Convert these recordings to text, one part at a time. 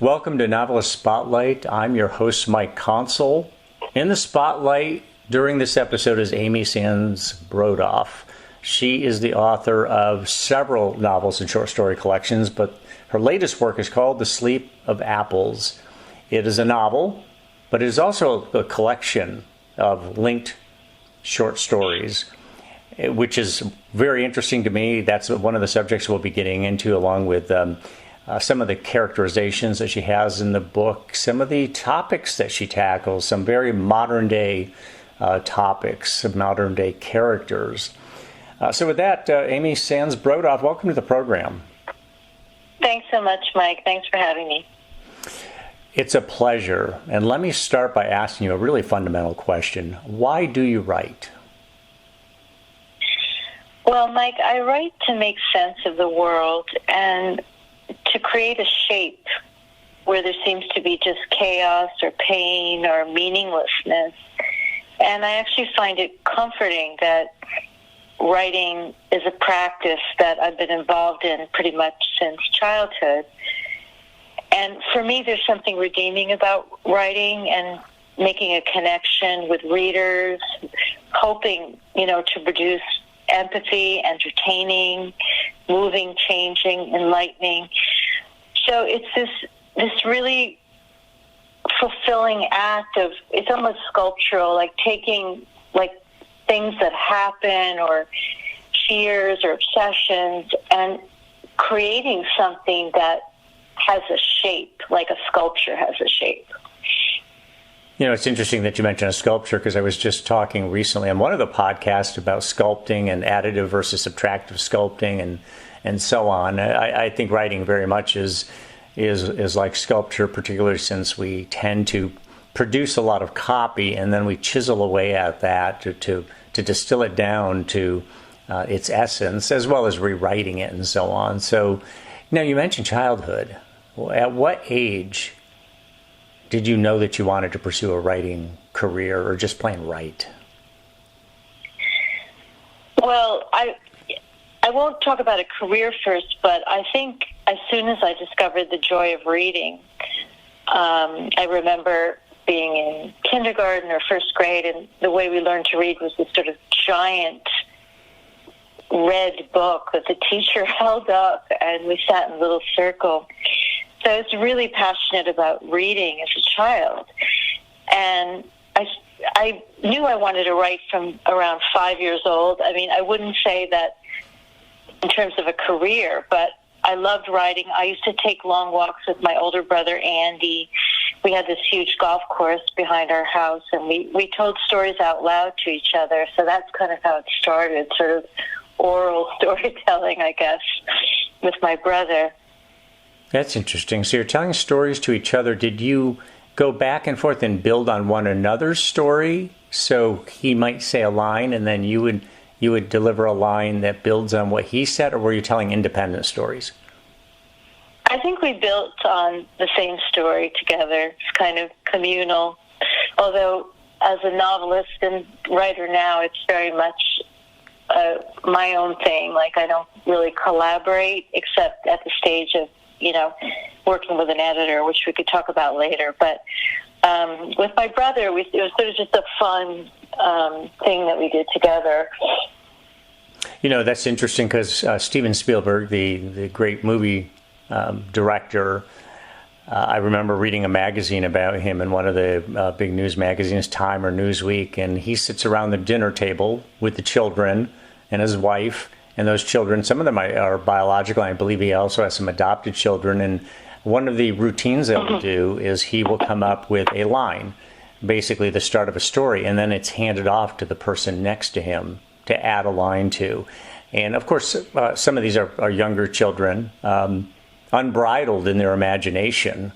Welcome to Novelist Spotlight. I'm your host, Mike Consul. In the spotlight during this episode is Amy Sands Brodoff. She is the author of several novels and short story collections, but her latest work is called The Sleep of Apples. It is a novel, but it is also a collection of linked short stories, which is very interesting to me. That's one of the subjects we'll be getting into, along with some of the characterizations that she has in the book, some of the topics that she tackles, some very modern day topics, some modern day characters. So with that, Amy Sands Brodoff, welcome to the program. Thanks so much, Mike. Thanks for having me. It's a pleasure. And let me start by asking you a really fundamental question. Why do you write? Well, Mike, I write to make sense of the world and to create a shape where there seems to be just chaos or pain or meaninglessness. And I actually find it comforting that writing is a practice that I've been involved in pretty much since childhood. And for me, there's something redeeming about writing and making a connection with readers, hoping, to produce empathy, entertaining, moving, changing, enlightening. So it's this really fulfilling act of, it's almost sculptural, like taking things that happen or fears or obsessions and creating something that has a shape, like a sculpture has a shape. It's interesting that you mentioned a sculpture, because I was just talking recently on one of the podcasts about sculpting and additive versus subtractive sculpting and so on. I think writing very much is like sculpture, particularly since we tend to produce a lot of copy and then we chisel away at that to distill it down to its essence, as well as rewriting it and so on. So now you mentioned childhood. At what age did you know that you wanted to pursue a writing career, or just plain write? Well, I won't talk about a career first, but I think as soon as I discovered the joy of reading, I remember being in kindergarten or first grade, and the way we learned to read was this sort of giant red book that the teacher held up, and we sat in a little circle. So I was really passionate about reading as a child. And I knew I wanted to write from around 5 years old. I mean, I wouldn't say that in terms of a career, but I loved writing. I used to take long walks with my older brother, Andy. We had this huge golf course behind our house, and we told stories out loud to each other. So that's kind of how it started, sort of oral storytelling, I guess, with my brother. That's interesting. So you're telling stories to each other. Did you go back and forth and build on one another's story? So he might say a line and then you would deliver a line that builds on what he said, or were you telling independent stories? I think we built on the same story together. It's kind of communal. Although as a novelist and writer now, it's very much my own thing. Like, I don't really collaborate except at the stage of working with an editor, which we could talk about later. But with my brother, it was sort of just a fun thing that we did together. That's interesting, because Steven Spielberg, the great movie director, I remember reading a magazine about him in one of the big news magazines, Time or Newsweek, and he sits around the dinner table with the children and his wife. And those children, some of them are biological. I believe he also has some adopted children. And one of the routines that we'll do is he will come up with a line, basically the start of a story, and then it's handed off to the person next to him to add a line to. And of course, some of these are younger children, unbridled in their imagination,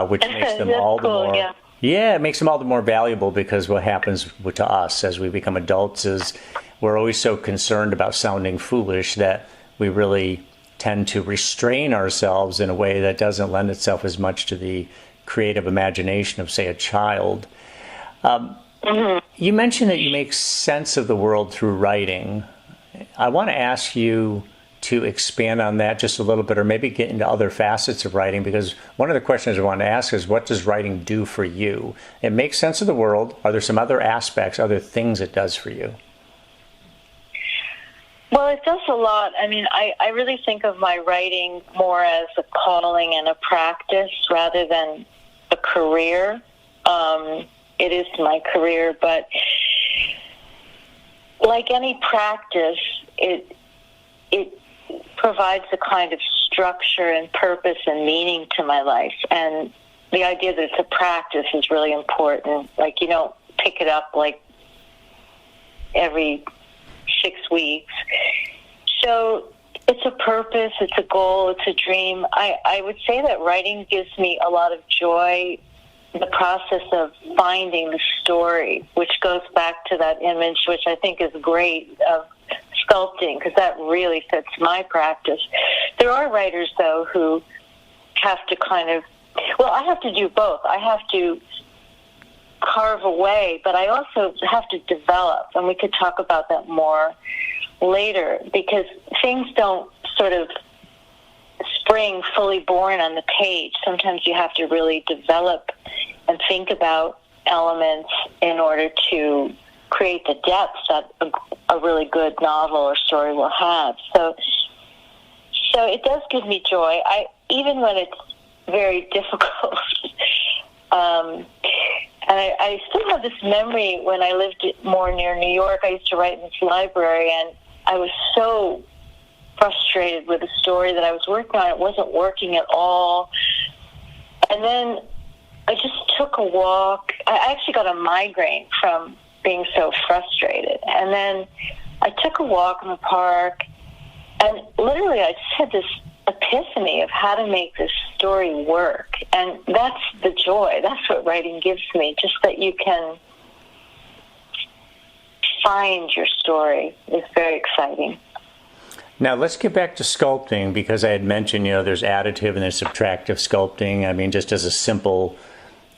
which makes them all the more... Yeah, it makes them all the more valuable, because what happens to us as we become adults is we're always so concerned about sounding foolish that we really tend to restrain ourselves in a way that doesn't lend itself as much to the creative imagination of, say, a child. You mentioned that you make sense of the world through writing. I want to ask you to expand on that just a little bit, or maybe get into other facets of writing? Because one of the questions I want to ask is, what does writing do for you? It makes sense of the world. Are there some other aspects, other things it does for you? Well, it does a lot. I mean, I really think of my writing more as a calling and a practice rather than a career. It is my career, but like any practice, it provides a kind of structure and purpose and meaning to my life. And the idea that it's a practice is really important. Like, you don't pick it up like every 6 weeks. So it's a purpose, it's a goal, it's a dream. I would say that writing gives me a lot of joy, the process of finding the story, which goes back to that image, which I think is great, of sculpting, because that really fits my practice. There are writers, though, who have to I have to do both. I have to carve away, but I also have to develop, and we could talk about that more later, because things don't sort of spring fully born on the page. Sometimes you have to really develop and think about elements in order to create the depth that a really good novel or story will have. So it does give me joy. Even when it's very difficult. And I still have this memory when I lived more near New York. I used to write in this library, and I was so frustrated with the story that I was working on. It wasn't working at all. And then I just took a walk. I actually got a migraine from being so frustrated. And then I took a walk in the park, and literally I just had this epiphany of how to make this story work. And that's the joy. That's what writing gives me, just that you can find your story is very exciting. Now, let's get back to sculpting, because I had mentioned, there's additive and there's subtractive sculpting. I mean, just as a simple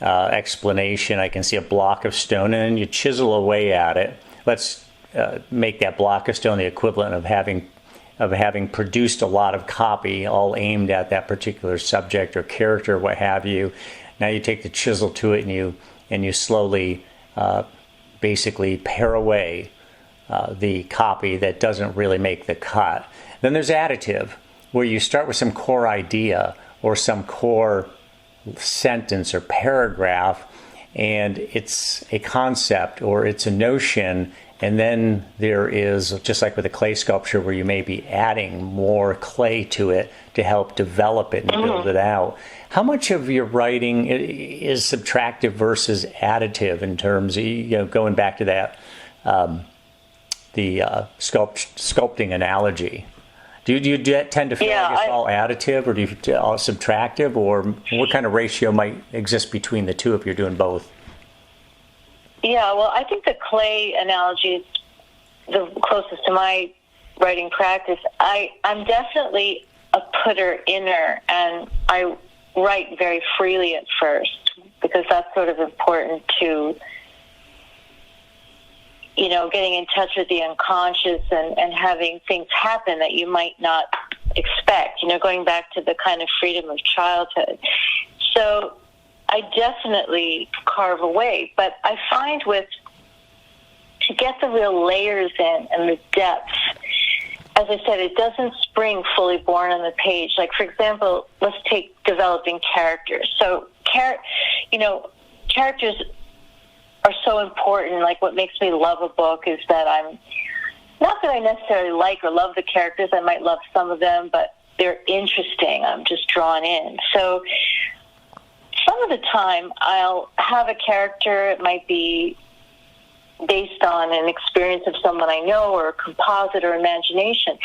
explanation, I can see a block of stone, and then you chisel away at it. Let's make that block of stone the equivalent of having produced a lot of copy, all aimed at that particular subject or character, what have you. Now you take the chisel to it, and you slowly basically pare away the copy that doesn't really make the cut. Then there's additive, where you start with some core idea or some core sentence or paragraph, and it's a concept or it's a notion, and then there is, just like with a clay sculpture, where you may be adding more clay to it to help develop it and build it out. How much of your writing is subtractive versus additive in terms of, going back to that the sculpting analogy? Do you tend to feel like it's all additive, or do you all subtractive, or what kind of ratio might exist between the two if you're doing both? Yeah, well, I think the clay analogy is the closest to my writing practice. I'm definitely a putter-inner, and I write very freely at first, because that's sort of important to, getting in touch with the unconscious and having things happen that you might not expect, going back to the kind of freedom of childhood. So I definitely carve away, but I find to get the real layers in and the depth, as I said, it doesn't spring fully born on the page. Like, for example, let's take developing characters. So, characters are so important. Like, what makes me love a book is that not that I necessarily like or love the characters. I might love some of them, but they're interesting. I'm just drawn in. So some of the time I'll have a character. It might be based on an experience of someone I know, or a composite or imagination.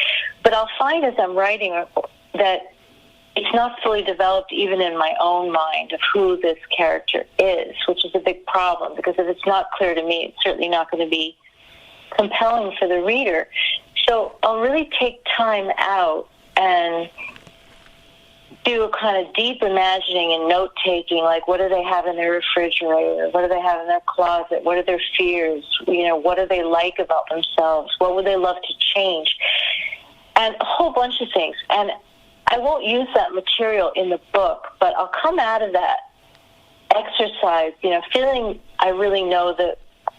But I'll find as I'm writing that it's not fully developed even in my own mind of who this character is, which is a big problem, because if it's not clear to me, it's certainly not going to be compelling for the reader. So I'll really take time out and do a kind of deep imagining and note-taking, like what do they have in their refrigerator? What do they have in their closet? What are their fears? What do they like about themselves? What would they love to change? and a whole bunch of things. And I won't use that material in the book, but I'll come out of that exercise, feeling I really know the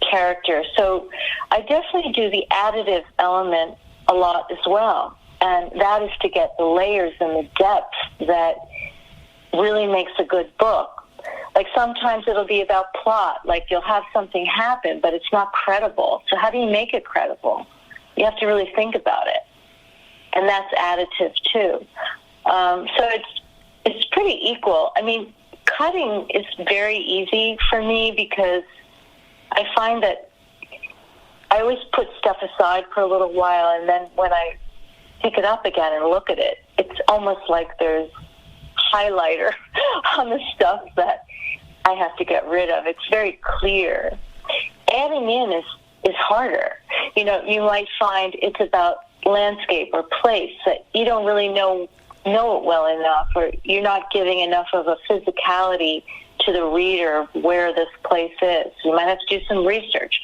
character. So I definitely do the additive element a lot as well. And that is to get the layers and the depth that really makes a good book. Like sometimes it'll be about plot, like you'll have something happen, but it's not credible. So how do you make it credible? You have to really think about it. And that's additive too. So it's pretty equal. I mean, cutting is very easy for me because I find that I always put stuff aside for a little while, and then when I pick it up again and look at it, it's almost like there's highlighter on the stuff that I have to get rid of. It's very clear. Adding in is harder. You might find it's about landscape or place that you don't really know it well enough, or you're not giving enough of a physicality to the reader where this place is. You might have to do some research.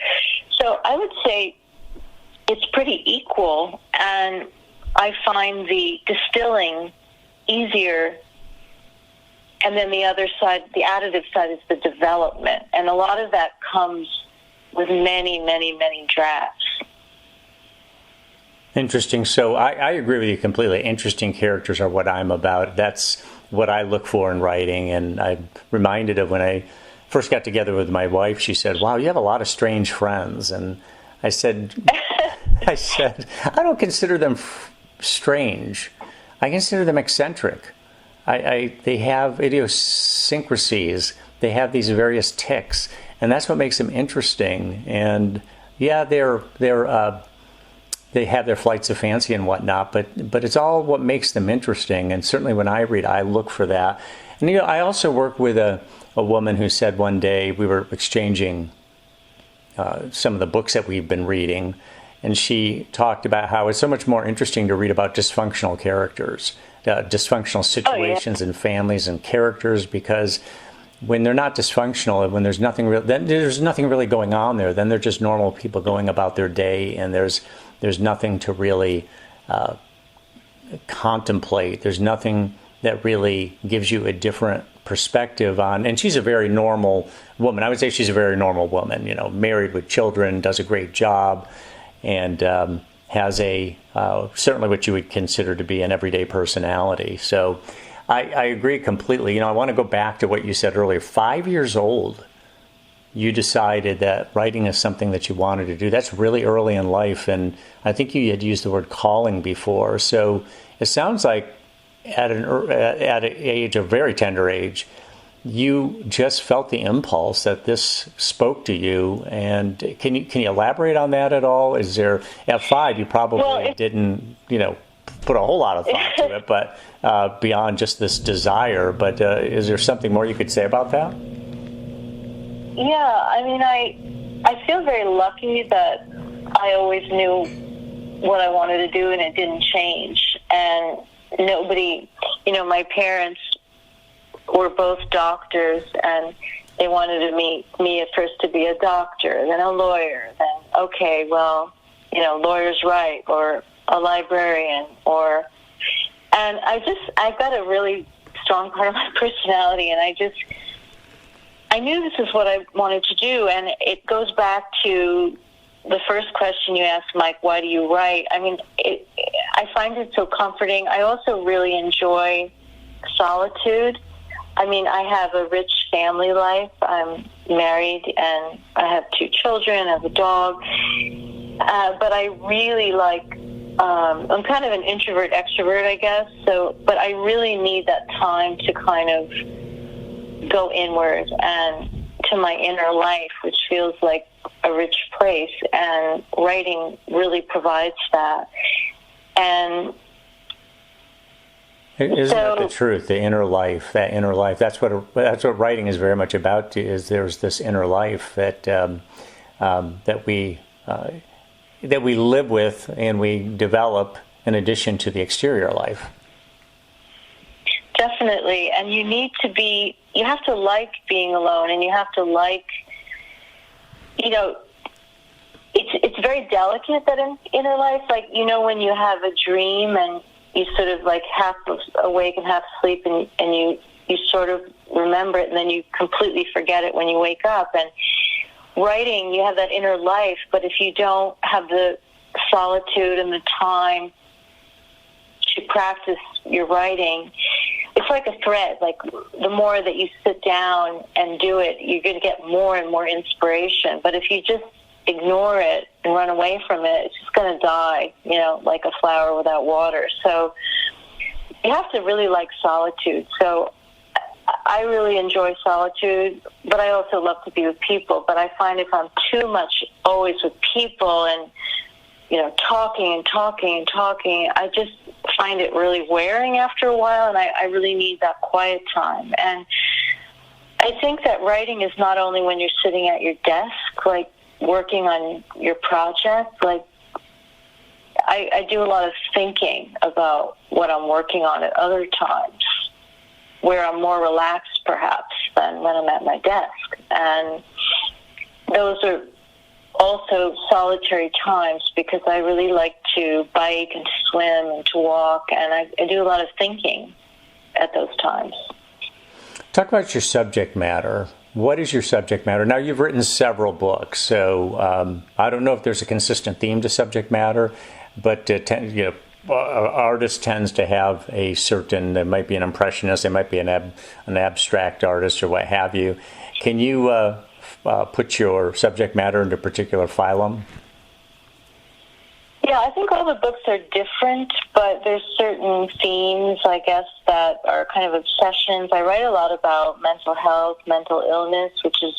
So I would say it's pretty equal, and I find the distilling easier, and then the other side, the additive side, is the development. And a lot of that comes with many, many, many drafts. Interesting. So I agree with you completely. Interesting characters are what I'm about. That's what I look for in writing. And I'm reminded of when I first got together with my wife. She said, "Wow, you have a lot of strange friends." And I said, I don't consider them strange. I consider them eccentric. They have idiosyncrasies. They have these various tics, and that's what makes them interesting. And yeah, they have their flights of fancy and whatnot, but it's all what makes them interesting. And certainly when I read, I look for that. And I also work with a woman who said one day, we were exchanging some of the books that we've been reading, and she talked about how it's so much more interesting to read about dysfunctional characters, dysfunctional situations and families and characters, because when they're not dysfunctional and when there's nothing real, then there's nothing really going on there. Then they're just normal people going about their day, and there's nothing to really contemplate. There's nothing that really gives you a different perspective on. And she's a very normal woman. I would say she's a very normal woman. Married with children, does a great job, and has certainly what you would consider to be an everyday personality. So I agree completely. I want to go back to what you said earlier. 5 years old, you decided that writing is something that you wanted to do. That's really early in life, and I think you had used the word calling before. So it sounds like at an age, a very tender age, you just felt the impulse that this spoke to you. And can you elaborate on that at all? Is there, at 5, you probably didn't put a whole lot of thought to it, but beyond just this desire. But is there something more you could say about that? Yeah, I mean, I feel very lucky that I always knew what I wanted to do, and it didn't change. And nobody, my parents were both doctors, and they wanted me at first to be a doctor, then a lawyer, then, okay, well, lawyer's right, or a librarian, and I've got a really strong part of my personality, and I knew this is what I wanted to do. And it goes back to the first question you asked, Mike, why do you write? I mean, I find it so comforting. I also really enjoy solitude. I mean, I have a rich family life. I'm married, and I have 2 children, I have a dog. But I really I'm kind of an introvert extrovert, I guess. But I really need that time to kind of go inward and to my inner life, which feels like a rich place, and writing really provides that. And isn't that the truth? The inner life, that inner life. That's what writing is very much about. Is there's this inner life that that we live with and we develop in addition to the exterior life. Definitely, and you have to like being alone, and you have to like, it's it's very delicate, that inner life. Like, you know, when you have a dream and you sort of like half awake and half asleep, and you sort of remember it, and then you completely forget it when you wake up. And writing, you have that inner life, but if you don't have the solitude and the time to practice your writing, it's like a thread. Like, the more that you sit down and do it, you're going to get more and more inspiration. But if you just ignore it and run away from it, it's just going to die, you know, like a flower without water. So you have to really like solitude. So I really enjoy solitude, but I also love to be with people. But I find if I'm too much always with people and, you know, talking, I just find it really wearing after a while, and I really need that quiet time. And I think that writing is not only when you're sitting at your desk, like working on your project. Like, I do a lot of thinking about what I'm working on at other times, where I'm more relaxed perhaps than when I'm at my desk. And those are also solitary times, because I really like to bike and to swim and to walk, and I do a lot of thinking at those times. Talk about your subject matter. What is your subject matter? Now, you've written several books, so I don't know if there's a consistent theme to subject matter, but artist tends to have a certain, they might be an impressionist, they might be an abstract artist or what have you. Can you put your subject matter into a particular phylum? Yeah, I think all the books are different, but there's certain themes, I guess, that are kind of obsessions. I write a lot about mental health, mental illness, which is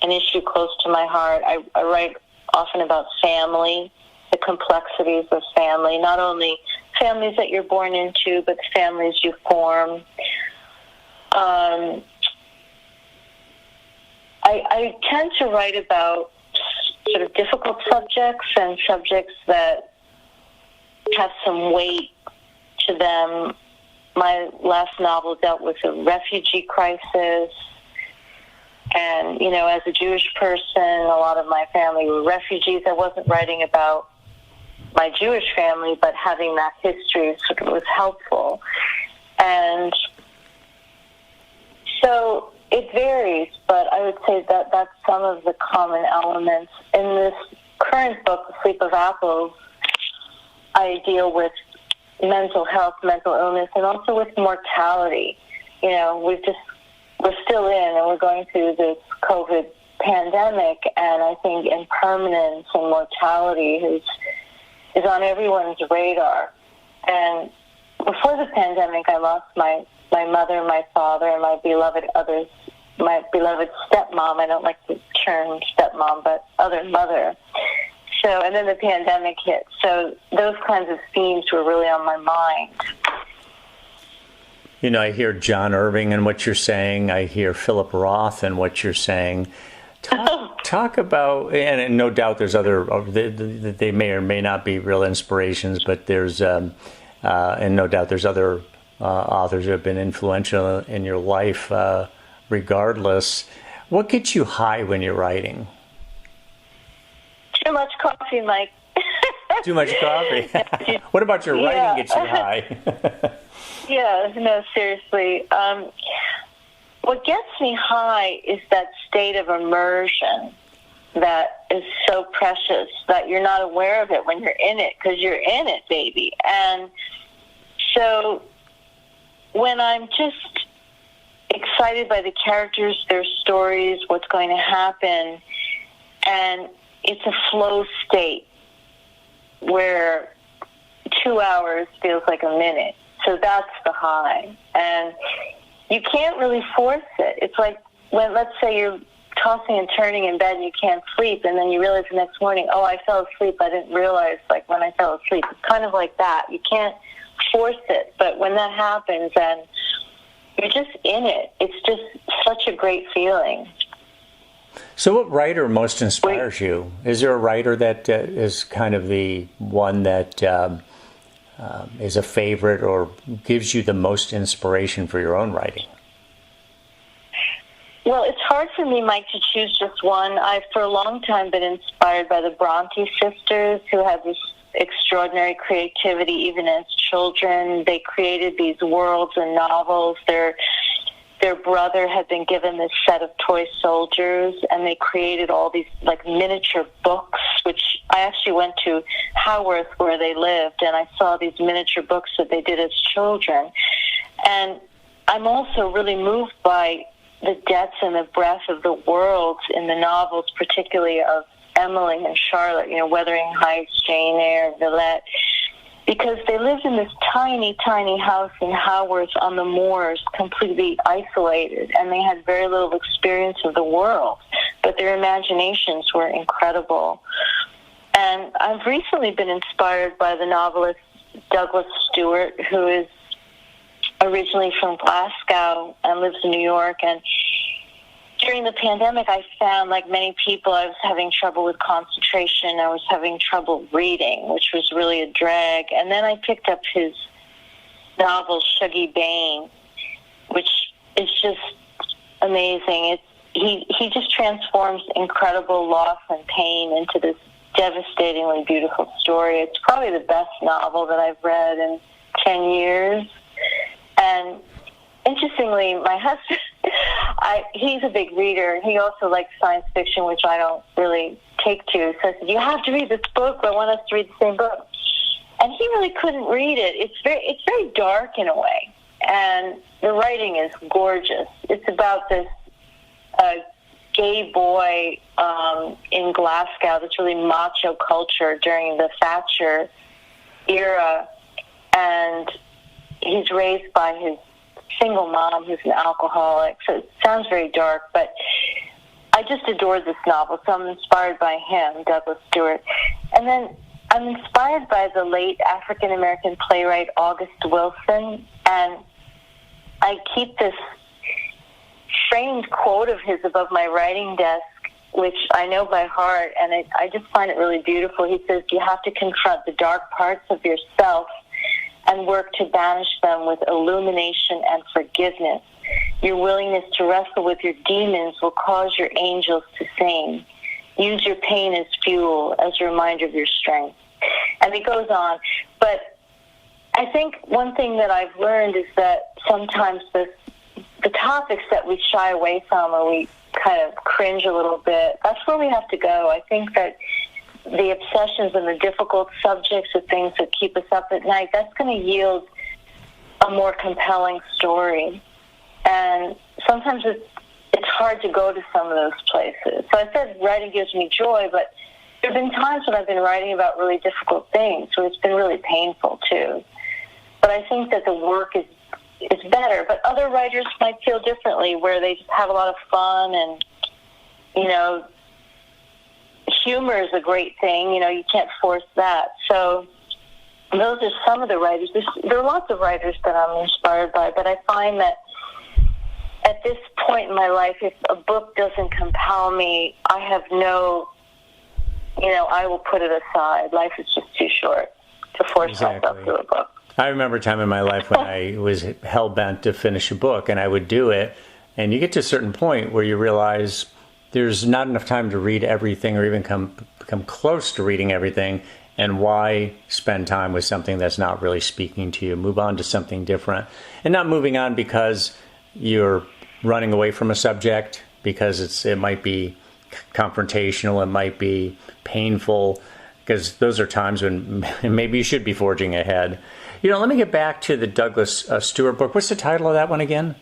an issue close to my heart. I write often about family, the complexities of family, not only families that you're born into, but the families you form. I tend to write about sort of difficult subjects and subjects that have some weight to them. My last novel dealt with a refugee crisis. And, you know, as a Jewish person, a lot of my family were refugees. I wasn't writing about my Jewish family, but having that history sort of was helpful. And so it varies, but I would say that that's some of the common elements. In this current book, The Sleep of Apples, I deal with mental health, mental illness, and also with mortality. You know, we're still in, and we're going through this COVID pandemic, and I think impermanence and mortality is on everyone's radar. And before the pandemic, I lost my mother, my father, and my beloved stepmom. I don't like the term stepmom, but other mother. So, and then the pandemic hit. So those kinds of themes were really on my mind. You know, I hear John Irving in what you're saying. I hear Philip Roth in what you're saying. Talk about, and no doubt there's other, they may or may not be real inspirations, but there's, and no doubt there's other authors who have been influential in your life regardless. What gets you high when you're writing? Too much coffee, Mike. Too much coffee? What about your writing gets you high? Yeah, no, seriously. What gets me high is that state of immersion that is so precious that you're not aware of it when you're in it, because you're in it, baby. And so when I'm just excited by the characters, their stories, what's going to happen, and it's a flow state where 2 hours feels like a minute. So that's the high. And you can't really force it. It's like when, let's say you're tossing and turning in bed and you can't sleep, and then you realize the next morning, oh, I fell asleep. I didn't realize, like, when I fell asleep. It's kind of like that. You can't force it. But when that happens and you're just in it, it's just such a great feeling. So what writer most inspires you? Is there a writer that is kind of the one that is a favorite or gives you the most inspiration for your own writing? Well, it's hard for me, Mike, to choose just one. I've for a long time been inspired by the Bronte sisters, who have this extraordinary creativity even as children. They created these worlds and novels. Their brother had been given this set of toy soldiers, and they created all these like miniature books, which I actually went to Haworth where they lived, and I saw these miniature books that they did as children. And I'm also really moved by the depth and the breadth of the worlds in the novels, particularly of Emily and Charlotte, Wuthering Heights, Jane Eyre, Villette, because they lived in this tiny, tiny house in Haworth on the moors, completely isolated, and they had very little experience of the world, but their imaginations were incredible. And I've recently been inspired by the novelist Douglas Stewart, who is originally from Glasgow and lives in New York. And during the pandemic, I found, like many people, I was having trouble with concentration. I was having trouble reading, which was really a drag. And then I picked up his novel, Shuggie Bain, which is just amazing. He just transforms incredible loss and pain into this devastatingly beautiful story. It's probably the best novel that I've read in 10 years. And interestingly, my husband, he's a big reader. He also likes science fiction, which I don't really take to. So I said, you have to read this book. I want us to read the same book. And he really couldn't read it. It's very dark in a way. And the writing is gorgeous. It's about this gay boy in Glasgow, this really macho culture during the Thatcher era. And he's raised by his single mom who's an alcoholic. So it sounds very dark, but I just adored this novel, so I'm inspired by him, Douglas Stewart. And then I'm inspired by the late African-American playwright August Wilson, and I keep this framed quote of his above my writing desk, which I know by heart, and I just find it really beautiful. He says, you have to confront the dark parts of yourself and work to banish them with illumination and forgiveness. Your willingness to wrestle with your demons will cause your angels to sing. Use your pain as fuel, as a reminder of your strength. And it goes on. But I think one thing that I've learned is that sometimes the topics that we shy away from or we kind of cringe a little bit, that's where we have to go. I think that the obsessions and the difficult subjects, the things that keep us up at night, that's going to yield a more compelling story. And sometimes it's hard to go to some of those places. So I said writing gives me joy, but there have been times when I've been writing about really difficult things where it's been really painful too. But I think that the work is better. But other writers might feel differently, where they just have a lot of fun and, humor is a great thing. You can't force that. So those are some of the writers. There are lots of writers that I'm inspired by, but I find that at this point in my life, if a book doesn't compel me, I have I will put it aside. Life is just too short to force myself through a book. I remember a time in my life when I was hell-bent to finish a book, and I would do it, and you get to a certain point where you realize there's not enough time to read everything or even come close to reading everything, and why spend time with something that's not really speaking to you? Move on to something different. And not moving on because you're running away from a subject, because it might be confrontational, it might be painful, because those are times when maybe you should be forging ahead. Let me get back to the Douglas Stewart book. What's the title of that one again?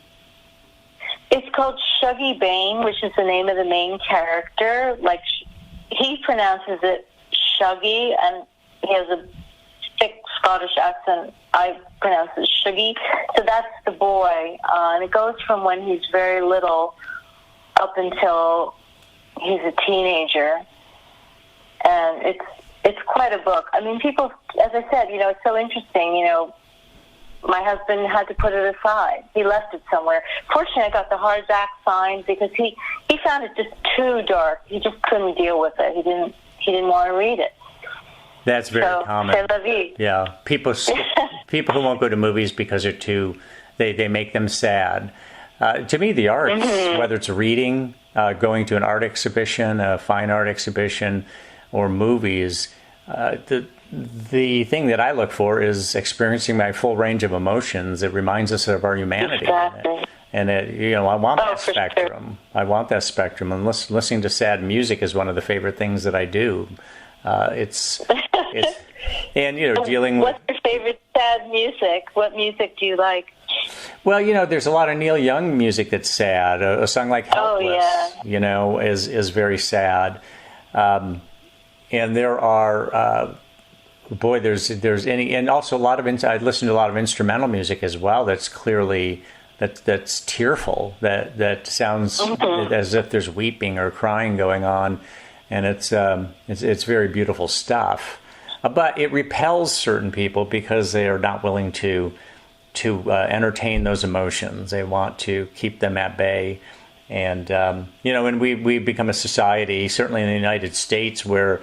It's called Shuggie Bain, which is the name of the main character. Like, he pronounces it Shuggie, and he has a thick Scottish accent. I pronounce it Shuggie. So that's the boy. And it goes from when he's very little up until he's a teenager. And it's quite a book. I mean, people, as I said, it's so interesting, my husband had to put it aside. He left it somewhere. Fortunately, I got the hardback signed because he found it just too dark. He just couldn't deal with it. He didn't want to read it. That's very common. C'est la vie. Yeah, people who won't go to movies because they're they make them sad. To me, the arts, whether it's reading, going to an art exhibition, a fine art exhibition, or movies, the thing that I look for is experiencing my full range of emotions. It reminds us of our humanity. Exactly. And I want that for spectrum. Sure. I want that spectrum. And listening to sad music is one of the favorite things that I do. It's and dealing with. What's your favorite sad music? What music do you like? Well, there's a lot of Neil Young music that's sad. A song like "Helpless," is very sad. And there are. There's any, and also a lot of. I listen to a lot of instrumental music as well. That's clearly that's tearful. That sounds as if there's weeping or crying going on, and it's very beautiful stuff. But it repels certain people because they are not willing to entertain those emotions. They want to keep them at bay, and and we've become a society, certainly in the United States, where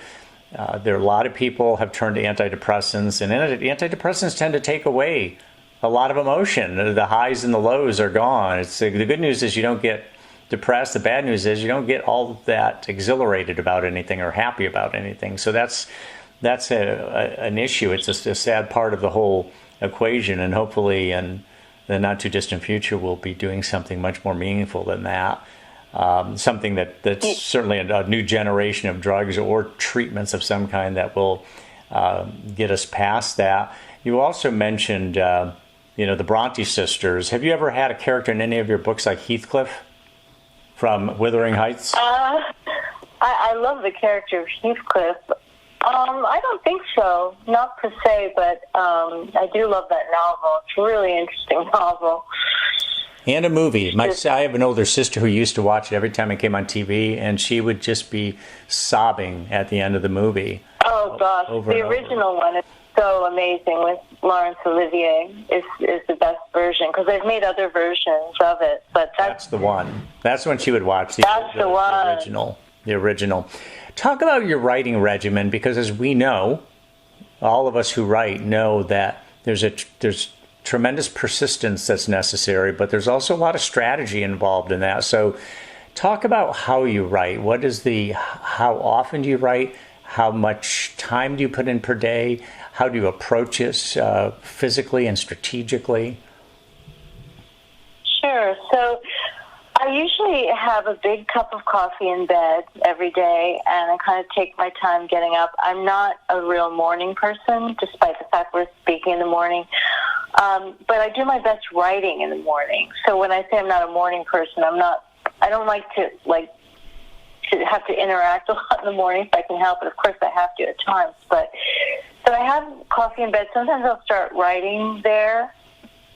there are a lot of people have turned to antidepressants, and antidepressants tend to take away a lot of emotion. The highs and the lows are gone. The good news is you don't get depressed. The bad news is you don't get all that exhilarated about anything or happy about anything. So that's an issue. It's just a sad part of the whole equation, and hopefully in the not too distant future we'll be doing something much more meaningful than that. Something that's certainly a new generation of drugs or treatments of some kind that will get us past that. You also mentioned the Bronte sisters. Have you ever had a character in any of your books like Heathcliff from Wuthering Heights? I love the character of Heathcliff. I don't think so, not per se, but I do love that novel. It's a really interesting novel. And a movie. I have an older sister who used to watch it every time it came on TV, and she would just be sobbing at the end of the movie. Oh, gosh. The original one is so amazing with Laurence Olivier is the best version, because they've made other versions of it. But that's the one. That's when she would watch the original. The original. Talk about your writing regimen, because as we know, all of us who write know that there's tremendous persistence that's necessary, but there's also a lot of strategy involved in that. So talk about how you write. How often do you write? How much time do you put in per day? How do you approach it physically and strategically? Sure. So I usually have a big cup of coffee in bed every day, and I kind of take my time getting up. I'm not a real morning person, despite the fact we're speaking in the morning. But I do my best writing in the morning. So when I say I'm not a morning person, I don't like to have to interact a lot in the morning if I can help it. Of course I have to at times. But so I have coffee in bed. Sometimes I'll start writing there.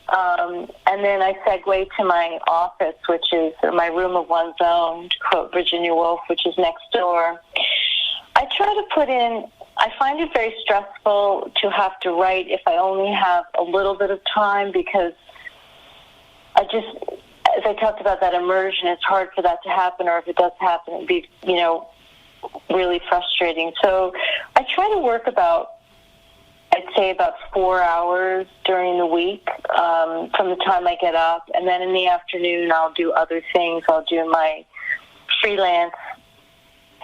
And then I segue to my office, which is my room of one's own, to quote Virginia Woolf, which is next door. I try to I find it very stressful to have to write if I only have a little bit of time, because as I talked about that immersion, it's hard for that to happen, or if it does happen, it'd be, really frustrating. So I try to work I'd say about 4 hours during the week from the time I get up. And then in the afternoon, I'll do other things. I'll do my freelance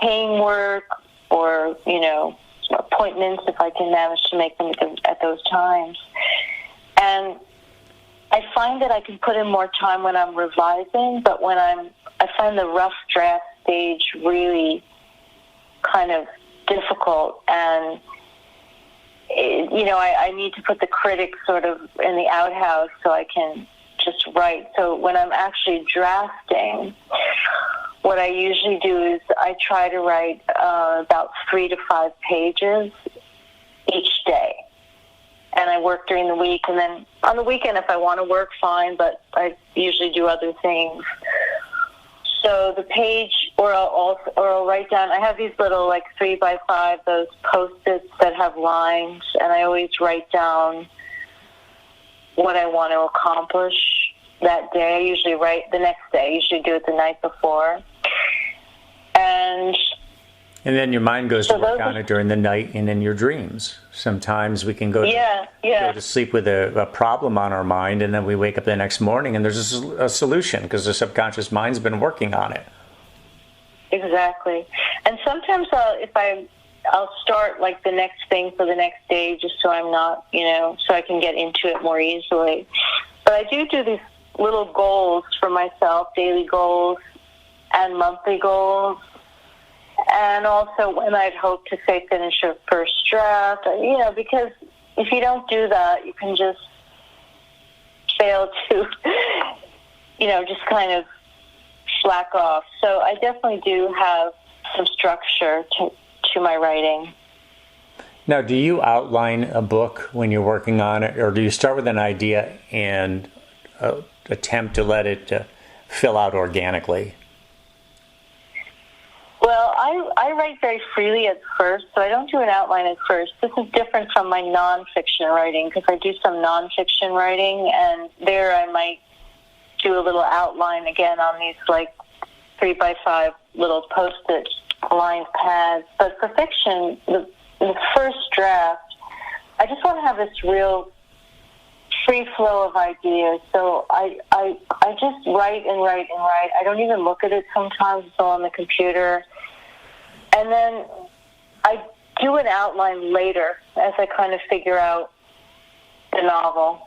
paying work or, appointments if I can manage to make them at those times. And I find that I can put in more time when I'm revising, but I find the rough draft stage really kind of difficult, and I need to put the critic sort of in the outhouse so I can just write. So when I'm actually drafting, what I usually do is I try to write about 3 to 5 pages each day. And I work during the week, and then on the weekend, if I want to work, fine, but I usually do other things. So the page, or I'll write down, I have these little 3x5, those Post-its that have lines, and I always write down what I want to accomplish that day. I usually write the next day. I usually do it the night before. And And then your mind goes to So work on it during the night and in your dreams. Sometimes we can go to sleep with a problem on our mind, and then we wake up the next morning and there's a solution because the subconscious mind's been working on it. Exactly. And sometimes I'll start like the next thing for the next day just so I'm not, so I can get into it more easily. But I do these little goals for myself, daily goals and monthly goals. And also when I'd hope to, say, finish a first draft, because if you don't do that, you can just fail to, just kind of slack off. So I definitely do have some structure to my writing. Now, do you outline a book when you're working on it, or do you start with an idea and attempt to let it fill out organically? Well, I write very freely at first, so I don't do an outline at first. This is different from my nonfiction writing, because I do some nonfiction writing, and there I might do a little outline again on these, 3x5 little Post-it lined pads. But for fiction, the first draft, I just want to have this real free flow of ideas. So I just write and write and write. I don't even look at it sometimes. It's all on the computer. And then I do an outline later as I kind of figure out the novel.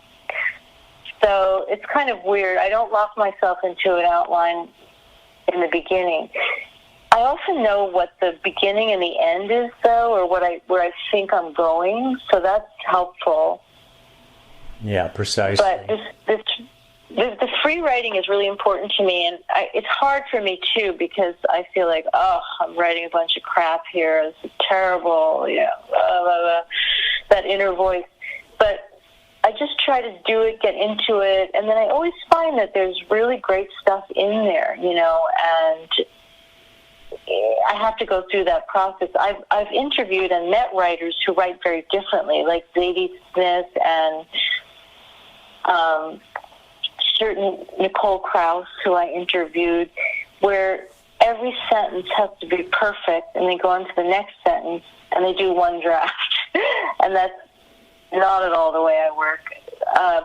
So it's kind of weird. I don't lock myself into an outline in the beginning. I often know what the beginning and the end is, though, or where I think I'm going. So that's helpful. Yeah, precisely. But the free writing is really important to me, and it's hard for me too, because I feel like, I'm writing a bunch of crap here. This is terrible, blah, blah, blah, that inner voice. But I just try to do it, get into it, and then I always find that there's really great stuff in there, and I have to go through that process. I've interviewed and met writers who write very differently, like Zadie Smith and certain Nicole Krauss, who I interviewed, where every sentence has to be perfect, and they go on to the next sentence, and they do one draft. And that's not at all the way I work.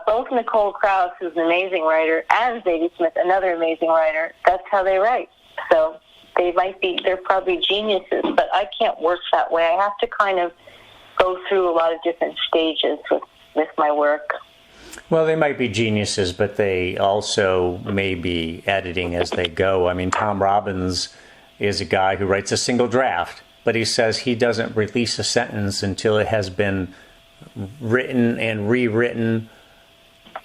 Both Nicole Krauss, who's an amazing writer, and Zadie Smith, another amazing writer, that's how they write. So they're probably geniuses, but I can't work that way. I have to kind of go through a lot of different stages with my work. Well, they might be geniuses, but they also may be editing as they go. I mean, Tom Robbins is a guy who writes a single draft, but he says he doesn't release a sentence until it has been written and rewritten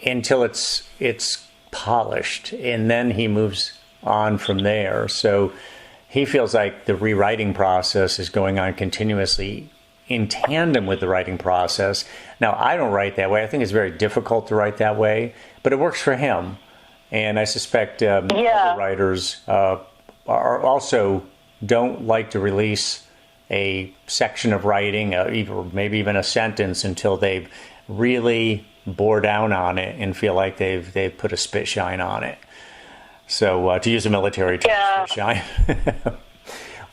until it's polished, and then he moves on from there. So he feels like the rewriting process is going on continuously in tandem with the writing process. Now, I don't write that way. I think it's very difficult to write that way, but it works for him. And I suspect other writers are also don't like to release a section of writing, or maybe even a sentence, until they've really bore down on it and feel like they've put a spit shine on it. So to use a military term, spit shine.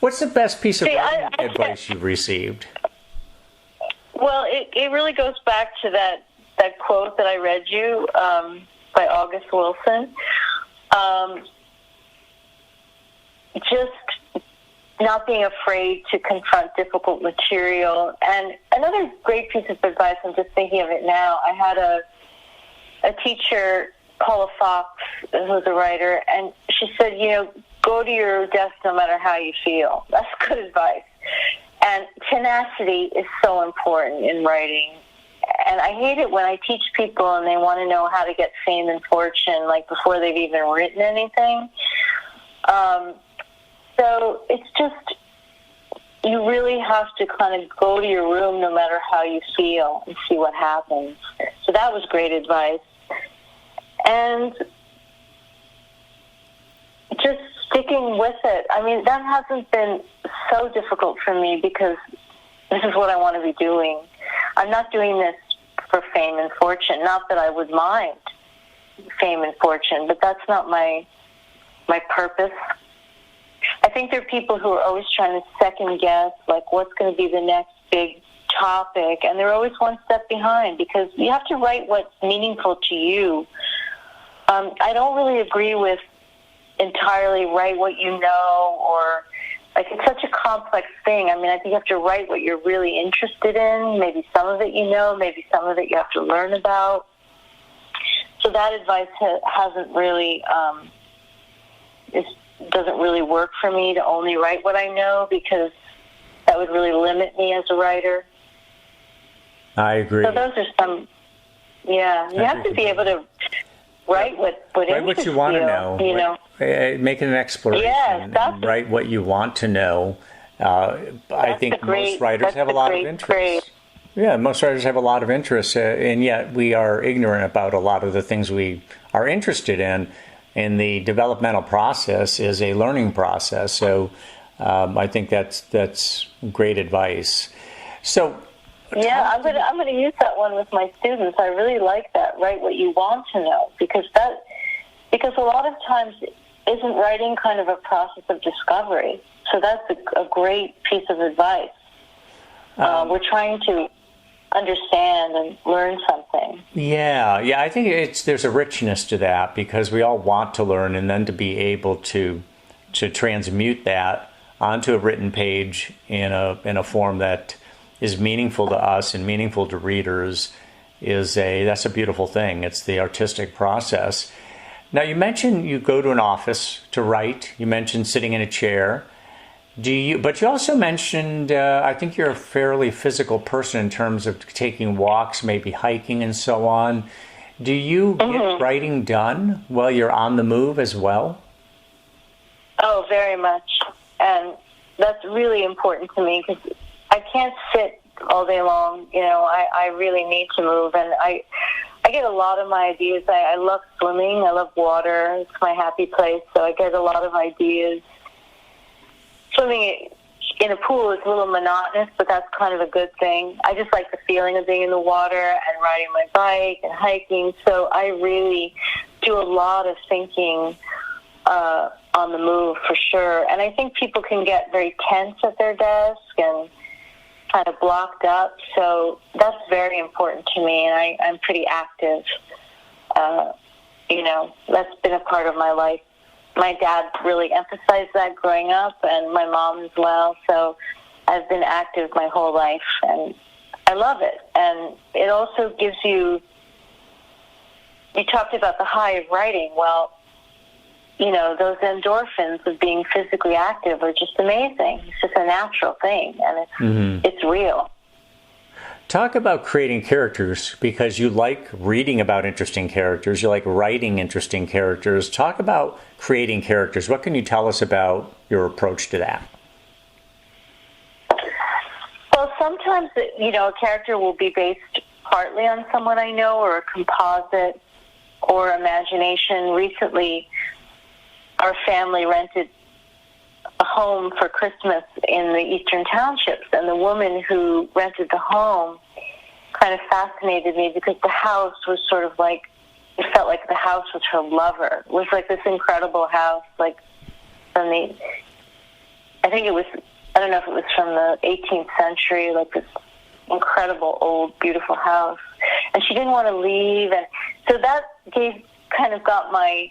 What's the best piece of advice you've received? Well, it really goes back to that quote that I read you by August Wilson. Just not being afraid to confront difficult material. And another great piece of advice, I'm just thinking of it now, I had a teacher, Paula Fox, who was a writer, and she said, go to your desk no matter how you feel. That's good advice. And tenacity is so important in writing. And I hate it when I teach people and they want to know how to get fame and fortune, like before they've even written anything. So it's just, you really have to kind of go to your room no matter how you feel and see what happens. So that was great advice. And just sticking with it. I mean, that hasn't been so difficult for me because this is what I want to be doing. I'm not doing this for fame and fortune. Not that I would mind fame and fortune, but that's not my purpose. I think there are people who are always trying to second guess, like, what's going to be the next big topic, and they're always one step behind, because you have to write what's meaningful to you. I don't really agree with entirely write what you know, or like, it's such a complex thing. I mean, I think you have to write what you're really interested in. Maybe some of it you know, maybe some of it you have to learn about. So that advice hasn't really, doesn't really work for me, to only write what I know, because that would really limit me as a writer. I agree. So those are some, yeah. You have to be able to write what you want to know. You know, make it an exploration. And write what you want to know. I think most writers have a lot of interest. Yeah, most writers have a lot of interest, and yet we are ignorant about a lot of the things we are interested in. And the developmental process is a learning process. So I think that's great advice. So. Yeah, I'm gonna use that one with my students. I really like that. Write what you want to know, because a lot of times isn't writing kind of a process of discovery. So that's a great piece of advice. We're trying to understand and learn something. Yeah. I think there's a richness to that, because we all want to learn, and then to be able to transmute that onto a written page in a form that is meaningful to us and meaningful to readers that's a beautiful thing. It's the artistic process. Now, you mentioned you go to an office to write. You mentioned sitting in a chair. But you also mentioned, I think you're a fairly physical person in terms of taking walks, maybe hiking and so on. Do you get writing done while you're on the move as well? Oh, very much. And that's really important to me, because I can't sit all day long. You know, I really need to move, and I get a lot of my ideas. I love swimming. I love water. It's my happy place, so I get a lot of ideas. Swimming in a pool is a little monotonous, but that's kind of a good thing. I just like the feeling of being in the water and riding my bike and hiking, so I really do a lot of thinking on the move, for sure. And I think people can get very tense at their desk and kind of blocked up, so that's very important to me, and I'm pretty active. You know, that's been a part of my life. My dad really emphasized that growing up, and my mom as well, so I've been active my whole life, and I love it. And it also gives you talked about the high of writing. Well, you know, those endorphins of being physically active are just amazing. It's just a natural thing, and it's real. Talk about creating characters, because you like reading about interesting characters. You like writing interesting characters. Talk about creating characters. What can you tell us about your approach to that? Well, sometimes, you know, a character will be based partly on someone I know, or a composite, or imagination. Recently, our family rented a home for Christmas in the Eastern Townships, and the woman who rented the home kind of fascinated me, because the house was sort of like, it felt like the house was her lover. It was like this incredible house, like from the, I think it was, I don't know if it was from the 18th century, like this incredible old beautiful house, and she didn't want to leave, and so that got my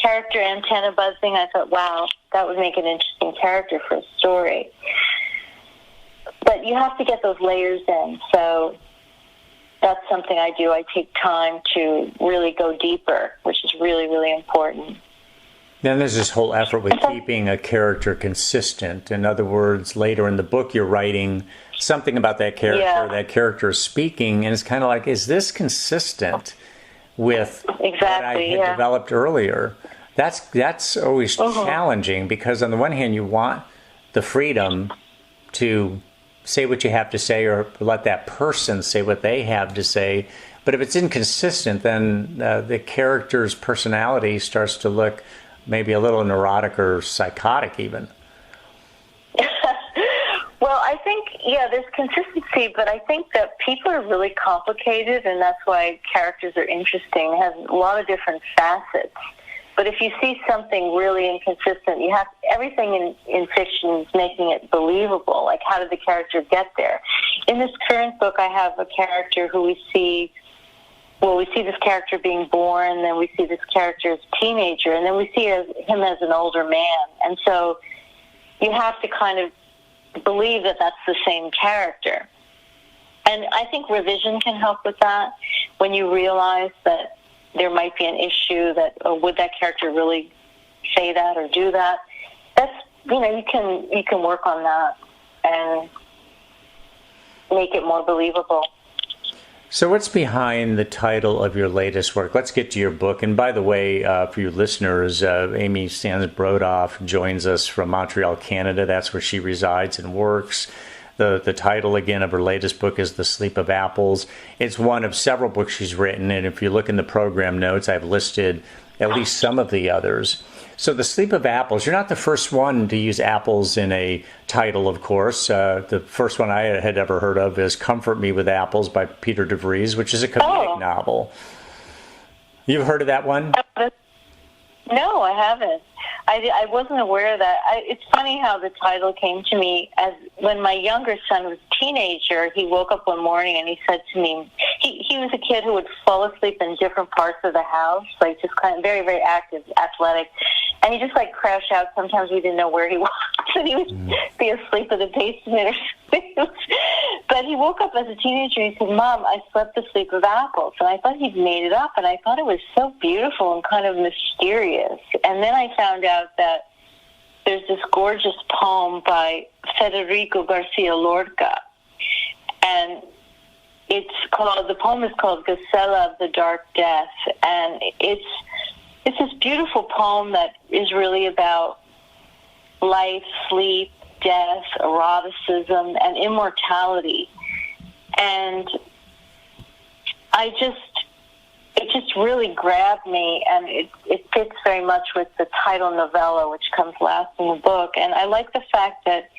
character antenna buzzing. I thought, wow, that would make an interesting character for a story. But you have to get those layers in, so that's something I do. I take time to really go deeper, which is really, really important. Then there's this whole effort with keeping a character consistent. In other words, later in the book, you're writing something about that character. Yeah. That character is speaking, and it's kind of like, is this consistent with what I had developed earlier? That's always challenging, because on the one hand, you want the freedom to say what you have to say, or let that person say what they have to say. But if it's inconsistent, then the character's personality starts to look maybe a little neurotic or psychotic even. Well, I think, there's consistency, but I think that people are really complicated, and that's why characters are interesting. They have a lot of different facets. But if you see something really inconsistent, you have everything in fiction is making it believable. Like, how did the character get there? In this current book, I have a character who we see this character being born, then we see this character as a teenager, and then we see him as an older man. And so you have to kind of believe that that's the same character. And I think revision can help with that. When you realize that there might be an issue that, would that character really say that or do that? That's, you can work on that and make it more believable. So what's behind the title of your latest work? Let's get to your book. And by the way, for you listeners, Amy Sands Brodoff joins us from Montreal, Canada. That's where she resides and works. The title, again, of her latest book is The Sleep of Apples. It's one of several books she's written, and if you look in the program notes, I've listed at least some of the others. So The Sleep of Apples, you're not the first one to use apples in a title, of course. The first one I had ever heard of is Comfort Me with Apples by Peter DeVries, which is a comedic novel. You've heard of that one? No, I haven't. I wasn't aware of that. It's funny how the title came to me as when my younger son was a teenager. He woke up one morning and he said to me, he was a kid who would fall asleep in different parts of the house, like just kind of very, very active, athletic. And he just like crashed out. Sometimes we didn't know where he was, and he would be asleep in the basement or something. But he woke up as a teenager and he said, "Mom, I slept the sleep of apples." And I thought he'd made it up, and I thought it was so beautiful and kind of mysterious. And then I found out that there's this gorgeous poem by Federico Garcia Lorca, and the poem is called Gazella of the Dark Death, and it's this beautiful poem that is really about life, sleep, death, eroticism, and immortality. And it just really grabbed me, and it fits very much with the title novella, which comes last in the book. And I like the fact that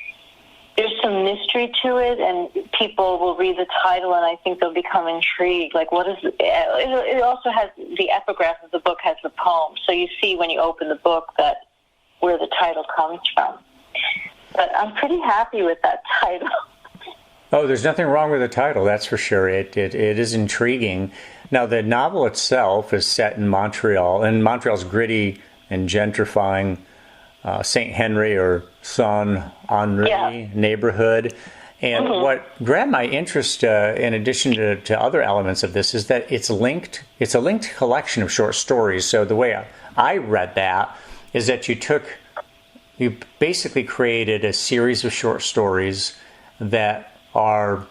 there's some mystery to it, and people will read the title, and I think they'll become intrigued. Like, what is it? It also has the epigraph of the book has the poem, so you see when you open the book that where the title comes from. But I'm pretty happy with that title. Oh, there's nothing wrong with the title, that's for sure. It is intriguing. Now, the novel itself is set in Montreal, and Montreal's gritty and gentrifying Saint-Henri or Saint-Henri neighborhood. And what grabbed my interest, in addition to other elements of this, is that it's a linked collection of short stories. So the way I read that is that you basically created a series of short stories that are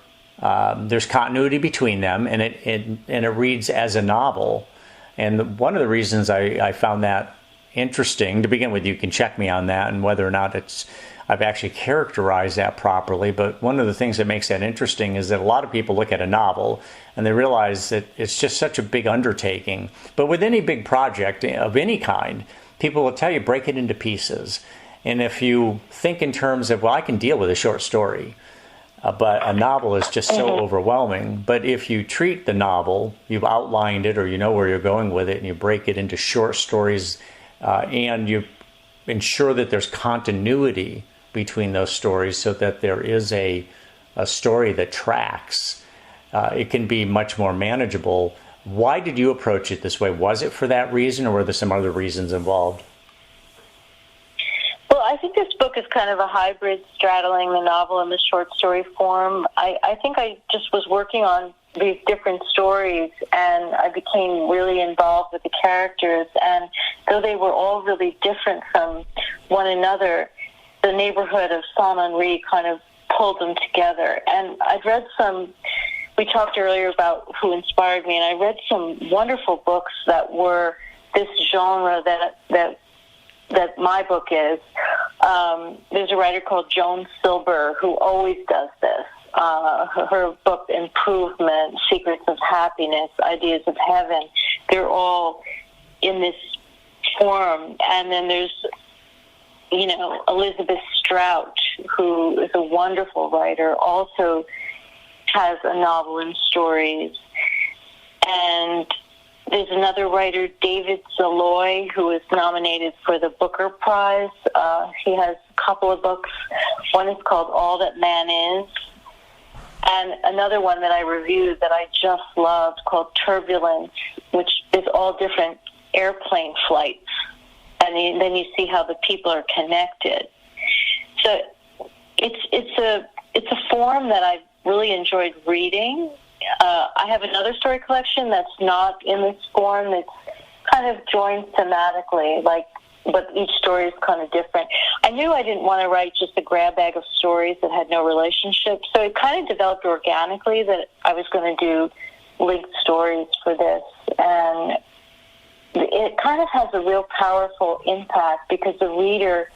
there's continuity between them, and it reads as a novel. And one of the reasons I found that interesting, to begin with, you can check me on that and whether or not I've actually characterized that properly. But one of the things that makes that interesting is that a lot of people look at a novel and they realize that it's just such a big undertaking. But with any big project of any kind, people will tell you break it into pieces. And if you think in terms of, well, I can deal with a short story, but a novel is just so overwhelming. But if you treat the novel, you've outlined it or you know where you're going with it, and you break it into short stories, and you ensure that there's continuity between those stories so that there is a story that tracks, it can be much more manageable. Why did you approach it this way? Was it for that reason, or were there some other reasons involved? Well, I think this book is kind of a hybrid straddling the novel and the short story form. I think I just was working on these different stories, and I became really involved with the characters. And though they were all really different from one another, the neighborhood of Saint-Henri kind of pulled them together. And I'd read we talked earlier about who inspired me, and I read some wonderful books that were this genre that my book is. There's a writer called Joan Silber who always does this. Her book, Improvement, Secrets of Happiness, Ideas of Heaven, they're all in this form. And then there's, Elizabeth Strout, who is a wonderful writer, also has a novel and stories. And There's another writer, David Salloy, who is nominated for the Booker Prize. He has a couple of books. One is called All That Man Is, and another one that I reviewed that I just loved called Turbulence, which is all different airplane flights. And then you see how the people are connected. So it's a form that I've really enjoyed reading. I have another story collection that's not in this form. It's kind of joined thematically, but each story is kind of different. I knew I didn't want to write just a grab bag of stories that had no relationship, so it kind of developed organically that I was going to do linked stories for this, and it kind of has a real powerful impact because the reader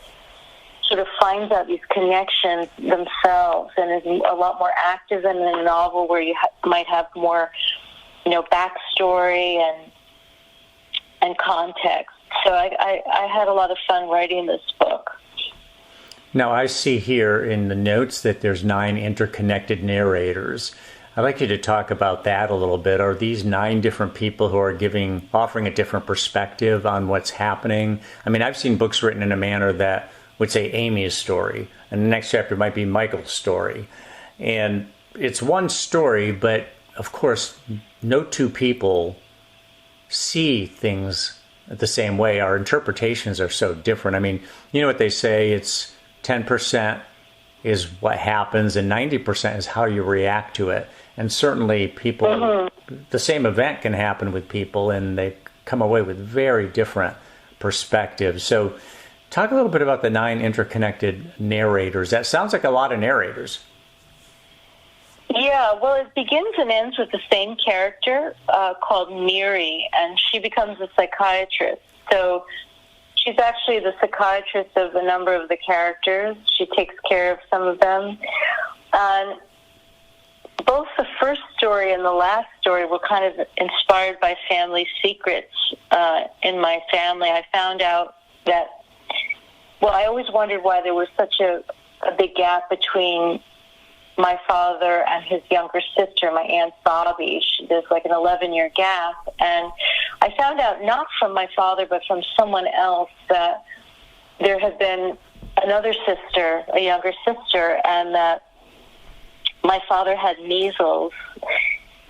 sort of finds out these connections themselves and is a lot more active than in a novel where you might have more, backstory and context. So I had a lot of fun writing this book. Now, I see here in the notes that there's 9 interconnected narrators. I'd like you to talk about that a little bit. Are these 9 different people who are offering a different perspective on what's happening? I mean, I've seen books written in a manner that would say Amy's story, and the next chapter might be Michael's story. And it's one story, but of course, no two people see things the same way. Our interpretations are so different. I mean, you know what they say, it's 10% is what happens and 90% is how you react to it. And certainly people, the same event can happen with people and they come away with very different perspectives. So talk a little bit about the 9 interconnected narrators. That sounds like a lot of narrators. Yeah, well, it begins and ends with the same character called Miri, and she becomes a psychiatrist. So she's actually the psychiatrist of a number of the characters. She takes care of some of them. And both the first story and the last story were kind of inspired by family secrets in my family. I found out that, I always wondered why there was such a big gap between my father and his younger sister, my Aunt Bobby. There's like an 11-year gap. And I found out not from my father, but from someone else that there had been another sister, a younger sister, and that my father had measles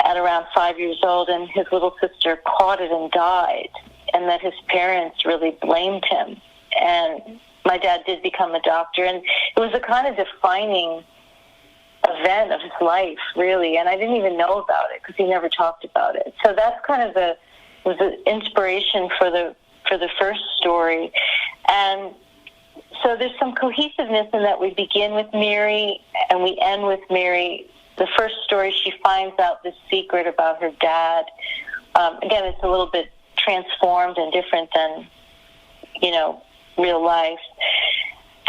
at around 5 years old, and his little sister caught it and died, and that his parents really blamed him. And my dad did become a doctor, and it was a kind of defining event of his life, really, and I didn't even know about it because he never talked about it. So that's kind of was the inspiration for the first story. And so there's some cohesiveness in that we begin with Miri and we end with Miri. The first story, she finds out the secret about her dad. Again, it's a little bit transformed and different than, real life.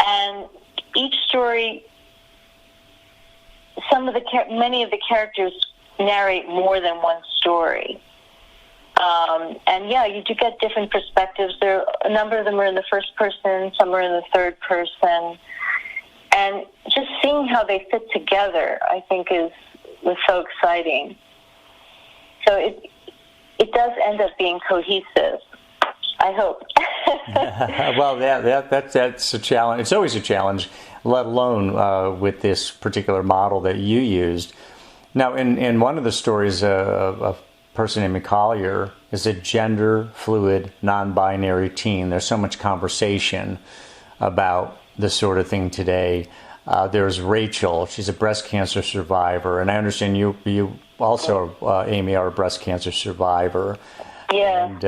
And each story, many of the characters narrate more than one story. And you do get different perspectives. A number of them are in the first person, some are in the third person. And just seeing how they fit together, I think, was so exciting. So it does end up being cohesive, I hope. Well, that's a challenge. It's always a challenge, let alone with this particular model that you used. Now, in one of the stories, a person named Collier is a gender-fluid, non-binary teen. There's so much conversation about this sort of thing today. There's Rachel. She's a breast cancer survivor, and I understand you also, Amy, are a breast cancer survivor. Yeah,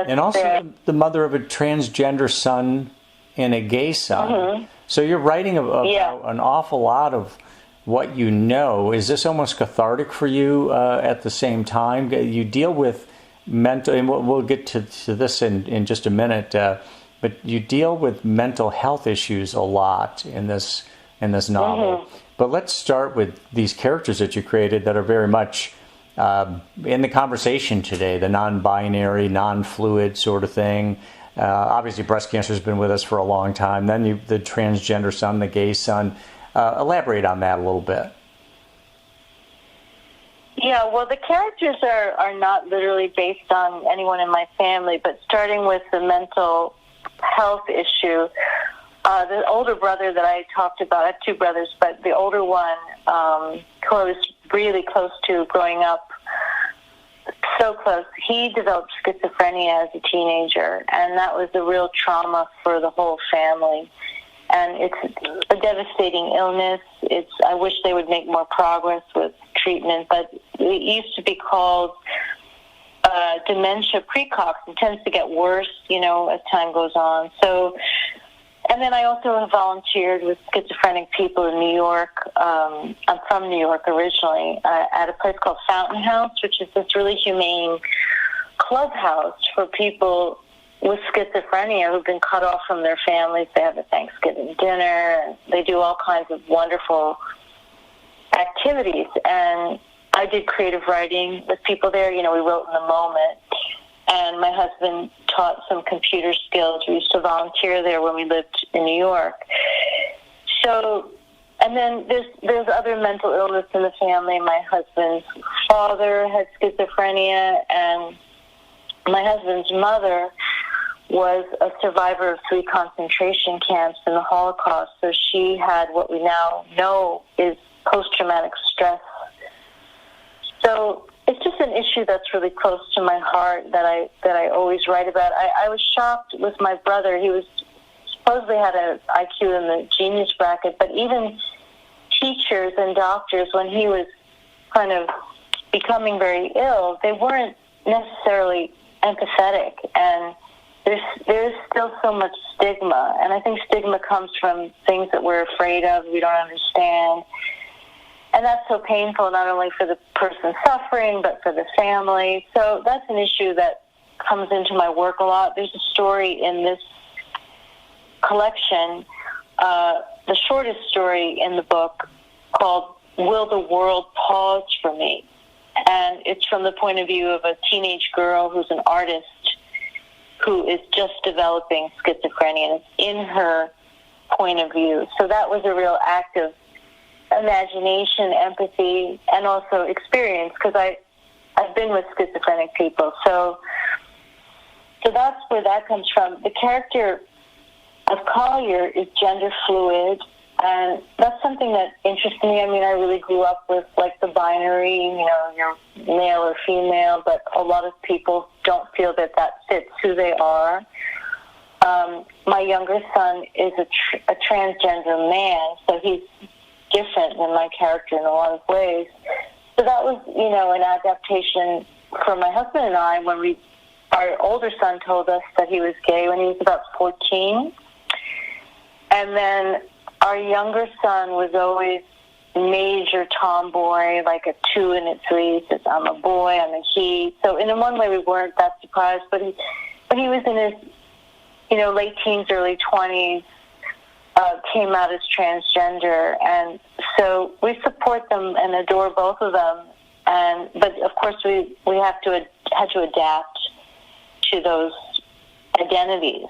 and also the mother of a transgender son and a gay son. Mm-hmm. So you're writing about an awful lot of what you know. Is this almost cathartic for you at the same time? You deal with mental, and we'll get to this in just a minute, but you deal with mental health issues a lot in this novel. Mm-hmm. But let's start with these characters that you created that are very much in the conversation today, the non-binary, non-fluid sort of thing. Obviously, breast cancer has been with us for a long time. Then the transgender son, the gay son. Elaborate on that a little bit. Yeah, well, the characters are not literally based on anyone in my family, but starting with the mental health issue, the older brother that I talked about, I have two brothers, but the older one, who I was really close to growing up, so close, he developed schizophrenia as a teenager, and that was a real trauma for the whole family. And it's a devastating illness. I wish they would make more progress with treatment, but it used to be called dementia precox. It tends to get worse, as time goes on. So, and then I also have volunteered with schizophrenic people in New York. I'm from New York originally, at a place called Fountain House, which is this really humane clubhouse for people with schizophrenia who've been cut off from their families. They have a Thanksgiving dinner, and they do all kinds of wonderful activities. And I did creative writing with people there. We wrote in the moment. And my husband taught some computer skills. We used to volunteer there when we lived in New York. So, and then there's other mental illness in the family. My husband's father had schizophrenia, and my husband's mother was a survivor of 3 concentration camps in the Holocaust. So she had what we now know is post-traumatic stress. So it's just an issue that's really close to my heart that I always write about. I was shocked with my brother. He was supposedly had an IQ in the genius bracket, but even teachers and doctors, when he was kind of becoming very ill, they weren't necessarily empathetic. And there's still so much stigma, and I think stigma comes from things that we're afraid of, we don't understand. And that's so painful, not only for the person suffering, but for the family. So that's an issue that comes into my work a lot. There's a story in this collection, the shortest story in the book, called Will the World Pause for Me? And it's from the point of view of a teenage girl who's an artist who is just developing schizophrenia, and it's in her point of view. So that was a real act of imagination, empathy, and also experience, because I've been with schizophrenic people. So that's where that comes from. The character of Collier is gender fluid, and that's something that interests me. I mean, I really grew up with, the binary, you're male or female, but a lot of people don't feel that fits who they are. My younger son is a transgender man, so he's different than my character in a lot of ways. So that was, an adaptation for my husband and I when our older son told us that he was gay when he was about 14. And then our younger son was always major tomboy, like a 2 and a 3. He says, I'm a boy, I'm a he. So in one way we weren't that surprised, but when he was in his, late teens, early 20s, came out as transgender. And so we support them and adore both of them. But of course we had to adapt to those identities.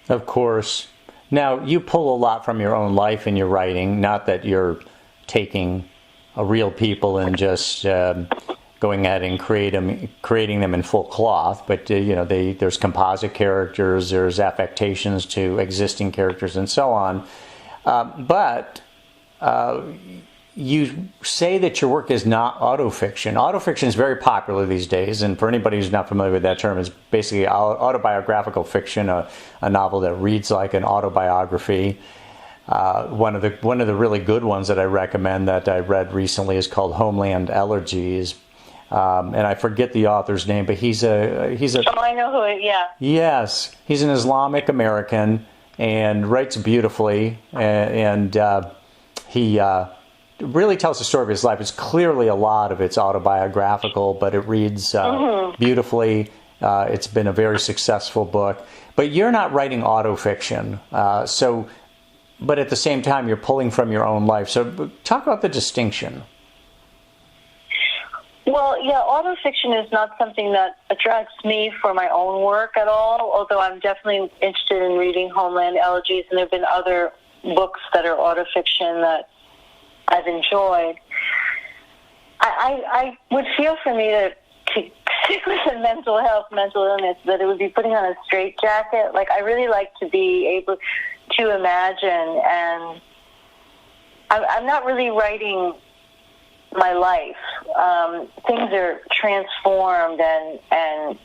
Of course. Now, you pull a lot from your own life in your writing, not that you're taking real people and just going ahead and creating them in full cloth, but there's composite characters, there's affectations to existing characters, and so on. But you say that your work is not autofiction. Autofiction is very popular these days, and for anybody who's not familiar with that term, it's basically autobiographical fiction, a novel that reads like an autobiography. One of the really good ones that I recommend that I read recently is called Homeland Allergies. And I forget the author's name, but he's a. Oh, I know who. Yeah. Yes, he's an Islamic American and writes beautifully, and he really tells the story of his life. It's clearly a lot of it's autobiographical, but it reads beautifully. It's been a very successful book. But you're not writing autofiction, but at the same time you're pulling from your own life. So talk about the distinction. Well, yeah, autofiction is not something that attracts me for my own work at all, although I'm definitely interested in reading Homeland Elegies, and there have been other books that are autofiction that I've enjoyed. I would feel for me to stick with the mental illness, that it would be putting on a straitjacket. Like, I really like to be able to imagine, and I'm not really writing my life. Things are transformed and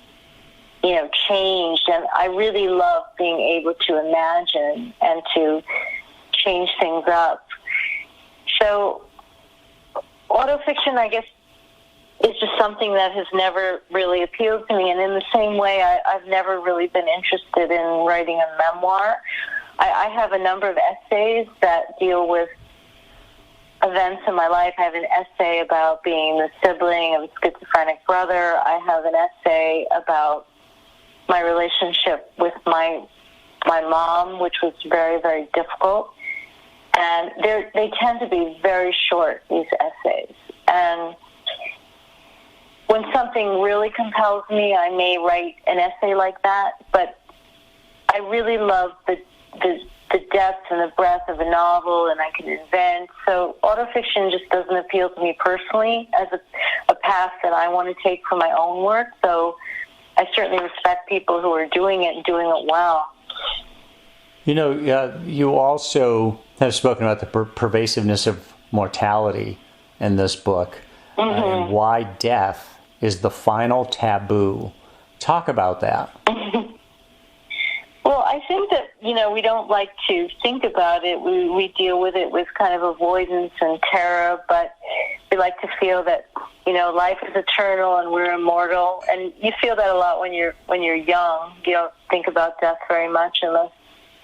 changed, and I really love being able to imagine and to change things up. So autofiction, I guess, is just something that has never really appealed to me. And in the same way, I've never really been interested in writing a memoir. I have a number of essays that deal with events in my life. I have an essay about being the sibling of a schizophrenic brother. I have an essay about my relationship with my mom, which was very, very difficult. And they tend to be very short, these essays. And when something really compels me, I may write an essay like that, but I really love the depth and the breadth of a novel, and I can invent. So autofiction just doesn't appeal to me personally as a path that I want to take for my own work. So I certainly respect people who are doing it and doing it well. You also have spoken about the pervasiveness of mortality in this book, and why death is the final taboo. Talk about that. Well, I think that, we don't like to think about it. We deal with it with kind of avoidance and terror, but we like to feel that, life is eternal and we're immortal. And you feel that a lot when you're young. You don't think about death very much unless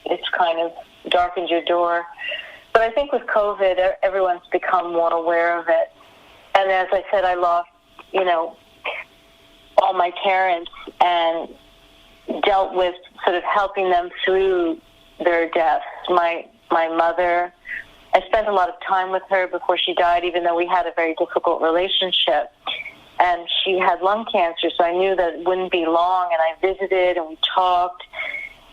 it's kind of darkened your door. But I think with COVID, everyone's become more aware of it. And as I said, I lost, all my parents and dealt with sort of helping them through their deaths. My mother, I spent a lot of time with her before she died, even though we had a very difficult relationship. And she had lung cancer, so I knew that it wouldn't be long, and I visited and we talked.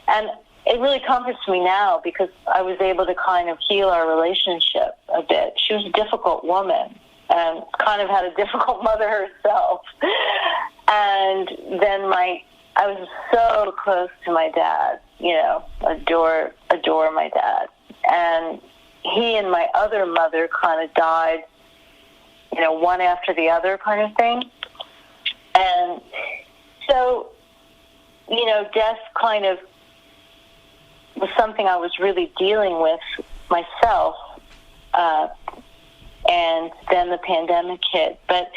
And it really comforts me now because I was able to kind of heal our relationship a bit. She was a difficult woman and kind of had a difficult mother herself. And then I was so close to my dad, adore my dad. And he and my other mother kind of died, one after the other kind of thing. And so, death kind of was something I was really dealing with myself. And then the pandemic hit. But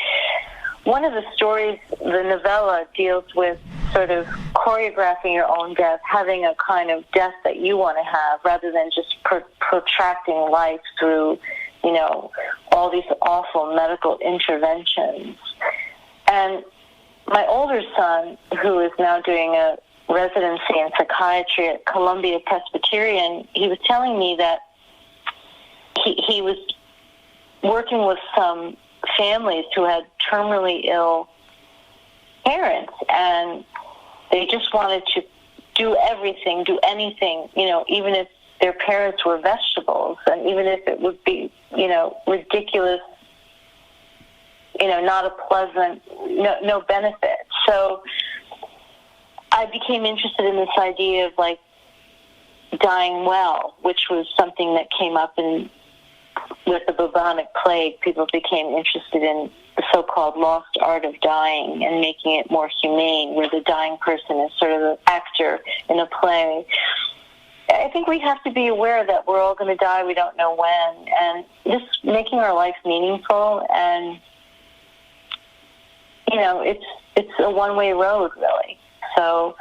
one of the stories, the novella, deals with sort of choreographing your own death, having a kind of death that you want to have rather than just protracting life through, all these awful medical interventions. And my older son, who is now doing a residency in psychiatry at Columbia Presbyterian, he was telling me that he was working with some families who had terminally ill parents, and they just wanted to do everything, do anything, even if their parents were vegetables, and even if it would be, ridiculous, not a pleasant, no benefit. So I became interested in this idea of, like, dying well, which was something that came up with the bubonic plague. People became interested in the so-called lost art of dying and making it more humane, where the dying person is sort of an actor in a play. I think we have to be aware that we're all going to die. We don't know when. And just making our life meaningful, and, it's a one-way road, really. So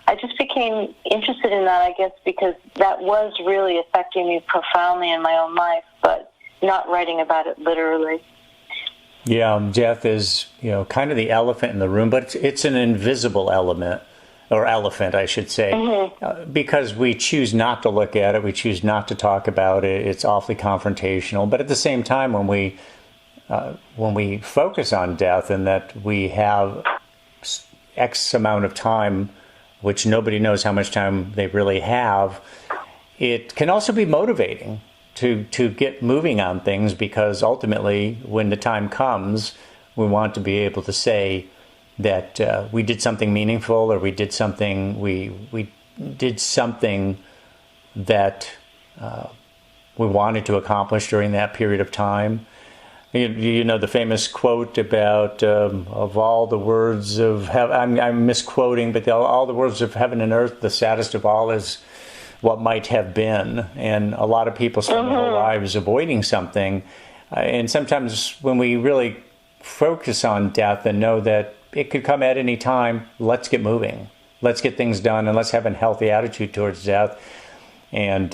I just became interested in that, I guess, because that was really affecting me profoundly in my own life, but not writing about it literally. Yeah, death is, kind of the elephant in the room, but it's an invisible elephant, I should say, because we choose not to look at it, we choose not to talk about it. It's awfully confrontational, but at the same time, when we focus on death and that we have X amount of time, which nobody knows how much time they really have, it can also be motivating to get moving on things, because ultimately, when the time comes, we want to be able to say that we did something meaningful, or we did something that we wanted to accomplish during that period of time. You know the famous quote about of all the words of heaven, I'm misquoting, but all the words of heaven and earth, the saddest of all is what might have been. And a lot of people spend their whole lives avoiding something. And sometimes when we really focus on death and know that it could come at any time, let's get moving. Let's get things done, and let's have a healthy attitude towards death, and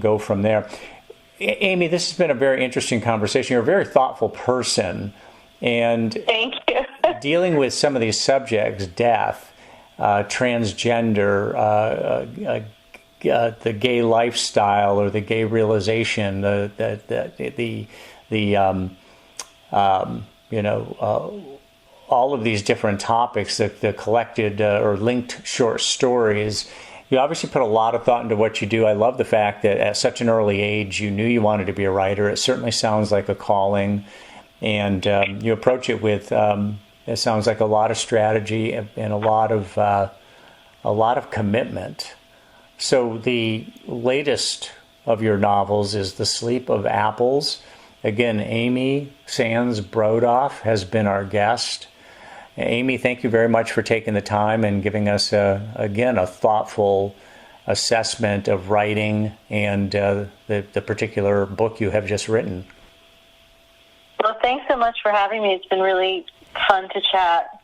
go from there. Amy, this has been a very interesting conversation. You're a very thoughtful person, and thank you. Dealing with some of these subjects, death, transgender, the gay lifestyle or the gay realization, all of these different topics, the collected or linked short stories. You obviously put a lot of thought into what you do. I love the fact that at such an early age, you knew you wanted to be a writer. It certainly sounds like a calling, and you approach it with, it sounds like a lot of strategy and a lot of commitment. So the latest of your novels is The Sleep of Apples. Again, Amy Sands Brodoff has been our guest. Amy, thank you very much for taking the time and giving us, again, a thoughtful assessment of writing and the particular book you have just written. Well, thanks so much for having me. It's been really fun to chat.